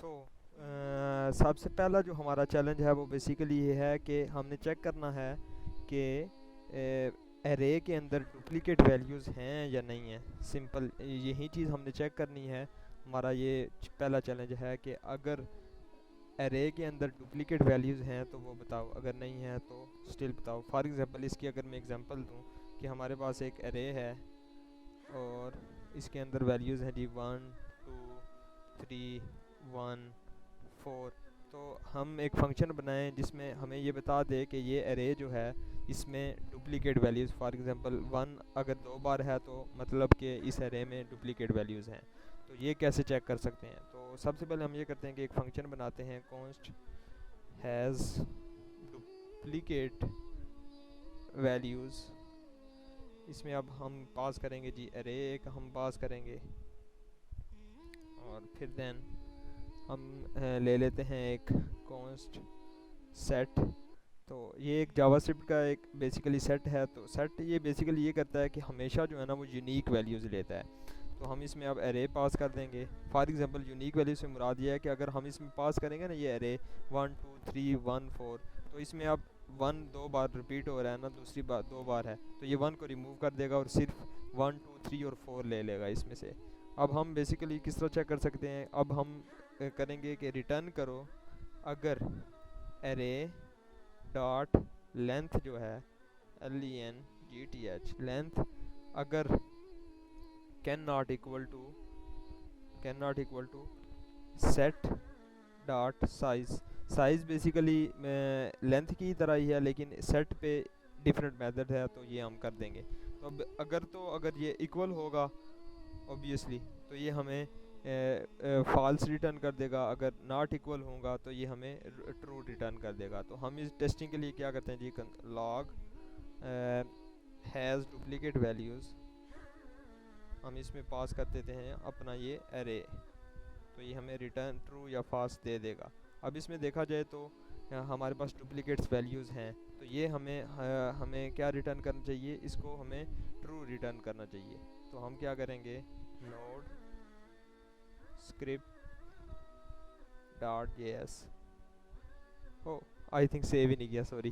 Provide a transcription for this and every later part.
सो सबसे पहला जो हमारा चैलेंज है वो बेसिकली ये है कि हमने चेक करना है कि एरे के अंदर डुप्लीकेट वैल्यूज़ हैं या नहीं हैं। सिंपल यही चीज़ हमने चेक करनी है। हमारा ये पहला चैलेंज है कि अगर एरे के अंदर डुप्लीकेट वैल्यूज़ हैं तो वो बताओ, अगर नहीं है तो स्टिल बताओ। फॉर एग्जांपल इसकी अगर मैं एग्जांपल दूं कि हमारे पास एक एरे है और इसके अंदर वैल्यूज़ हैं जी 1 2 3 1 4। तो हम एक फंक्शन बनाएं जिसमें हमें ये बता दे कि ये एरे जो है इसमें डुप्लीकेट वैल्यूज़, फॉर एग्जांपल 1 अगर 2 बार है तो मतलब कि इस एरे में डुप्लीकेट वैल्यूज़ हैं। तो ये कैसे चेक कर सकते हैं? तो सबसे पहले हम ये करते हैं कि एक फंक्शन बनाते हैं, कॉन्स्ट हैज़ डुप्लीकेट वैल्यूज़। इसमें अब हम पास करेंगे जी एरे एक हम पास करेंगे, और फिर देन हम ले लेते हैं एक कॉन्स्ट सेट। तो ये एक जावास्क्रिप्ट का एक बेसिकली सेट है। तो सेट ये बेसिकली ये करता है कि हमेशा जो है ना वो यूनिक वैल्यूज़ लेता है। तो हम इसमें अब एरे पास कर देंगे। फॉर एग्जांपल यूनिक वैल्यू से मुराद ये है कि अगर हम इसमें पास करेंगे ना ये एरे 1 2 3 1 4, तो इसमें अब 1 2 बार रिपीट हो रहा है ना, दूसरी बार 2 बार है, तो ये 1 को रिमूव कर देगा और सिर्फ 1 2 3 और 4 ले लेगा इसमें से। अब हम बेसिकली किस तरह चेक कर सकते हैं? अब हम करेंगे कि रिटर्न करो अगर एरे डॉट लेंथ जो है LENGTH लेंथ अगर can not equal to set dot size. Size basically length की तरह ही है लेकिन सेट पे डिफरेंट मेथड है, तो ये हम कर देंगे। तो अब अगर ये इक्वल होगा ऑब्वियसली तो ये हमें फॉल्स रिटर्न कर देगा, अगर नॉट इक्वल होगा तो ये हमें ट्रू रिटर्न कर देगा। तो हम इस टेस्टिंग के लिए क्या करते हैं जी, लॉग हैज़ डुप्लीकेट वैल्यूज़ हम इसमें पास कर देते हैं अपना ये एरे। तो ये हमें रिटर्न ट्रू या फॉल्स दे देगा। अब इसमें देखा जाए तो हमारे पास डुप्लीकेट्स वैल्यूज़ हैं, तो ये हमें क्या रिटर्न करना चाहिए? इसको हमें ट्रू रिटर्न करना चाहिए। तो हम क्या करेंगे, node script dot JS। Oh I think save ही नहीं किया, सॉरी।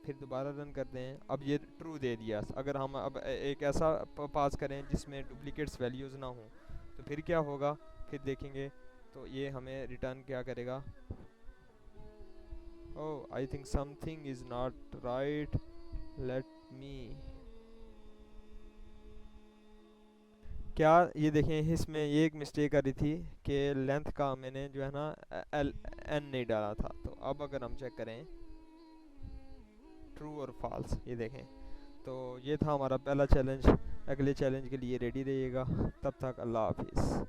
फिर दोबारा रन करते हैं। अब ये ट्रू दे दिया। अगर हम अब एक ऐसा पास करें जिसमें डुप्लीकेट्स वैल्यूज़ ना हो तो फिर क्या होगा, फिर देखेंगे। तो ये हमें रिटर्न क्या करेगा? Oh I think something is not right, let me. क्या ये देखें, इसमें ये एक मिस्टेक आ रही थी कि लेंथ का मैंने जो है ना एल एन नहीं डाला था। तो अब अगर हम चेक करें ट्रू और फॉल्स, ये देखें। तो ये था हमारा पहला चैलेंज। अगले चैलेंज के लिए रेडी रहिएगा। तब तक अल्लाह हाफिज़।